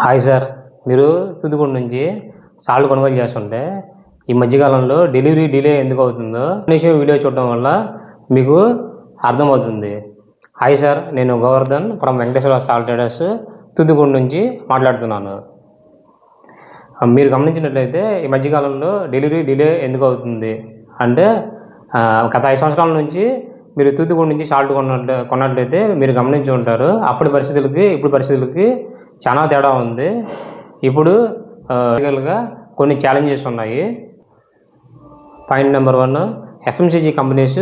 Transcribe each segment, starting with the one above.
Hi sir, మీరు తూతుకుడి నుంచి salt కొనుగోలు చేస్తుంటే ఈ మధ్యకాలంలో డెలివరీ డిలే ఎందుకు అవుతుందో వీడియో చూడడం వల్ల మీకు అర్థమవుతుంది. హాయ్ సార్, నేను Govardhan from Venkateswara salt traders Thoothukudi నుంచి మాట్లాడుతున్నాను. మీరు గమనించినట్లయితే ఈ మధ్యకాలంలో డెలివరీ డిలే ఎందుకు అవుతుంది అంటే గత 5 సంవత్సరాల నుంచి మీరు తూతుకుడి నుంచి సాల్ట్ కొన్నట్లయితే మీరు గమనించి ఉంటారు. అప్పటి పరిస్థితులకి ఇప్పుడు పరిస్థితులకి చాలా తేడా ఉంది. ఇప్పుడు లీగల్గా కొన్ని ఛాలెంజెస్ ఉన్నాయి. Point number 1, FMCG companies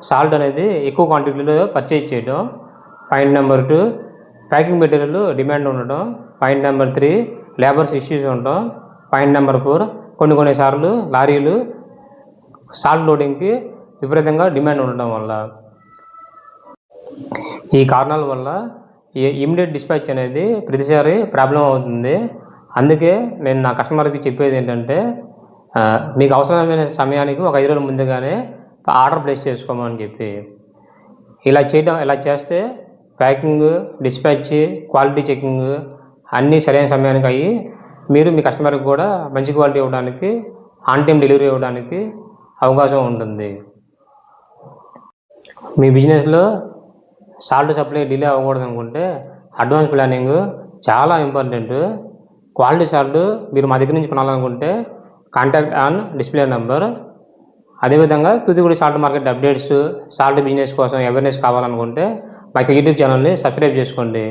salt అనేది ఎక్కువ క్వాంటిటీలో పర్చేజ్ చేయడం. Point number 2, packing material demand ఉండడం. పాయింట్ నెంబర్ 3, లేబర్స్ ఇష్యూస్ ఉండడం. పాయింట్ నెంబర్ 4, కొన్నిసార్లు లారీలు సాల్ట్ లోడింగ్కి విపరీతంగా డిమాండ్ ఉండడం వల్ల, ఈ కారణాల వల్ల ఇమ్మీడియట్ డిస్పాచ్ అనేది ప్రతిసారి ప్రాబ్లం అవుతుంది. అందుకే నేను నా కస్టమర్కి చెప్పేది ఏంటంటే, మీకు అవసరమైన సమయానికి ఒక 5 రోజుల ముందుగానే ఆర్డర్ ప్లేస్ చేసుకోమని చెప్పి, ఇలా చేస్తే ప్యాకింగ్, డిస్పాచ్, క్వాలిటీ చెకింగ్ అన్నీ సరైన సమయానికి అయ్యి మీరు మీ కస్టమర్కి కూడా మంచి క్వాలిటీ ఇవ్వడానికి, ఆన్ టైం డెలివరీ ఇవ్వడానికి అవకాశం ఉంటుంది. మీ బిజినెస్లో సాల్ట్ సప్లై డిలే అవ్వకూడదు అనుకుంటే అడ్వాన్స్ ప్లానింగ్ చాలా ఇంపార్టెంట్. క్వాలిటీ సాల్ట్ మీరు మా దగ్గర నుంచి కొనాలనుకుంటే కాంటాక్ట్ ఆన్ డిస్ప్లే నెంబర్. అదేవిధంగా Thoothukudi salt market updates, salt business కోసం అవేర్నెస్ కావాలనుకుంటే మా యూట్యూబ్ ఛానల్ని సబ్స్క్రైబ్ చేసుకోండి.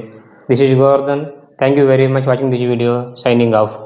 This is Govardhan. Thank you very much watching this video. Signing of.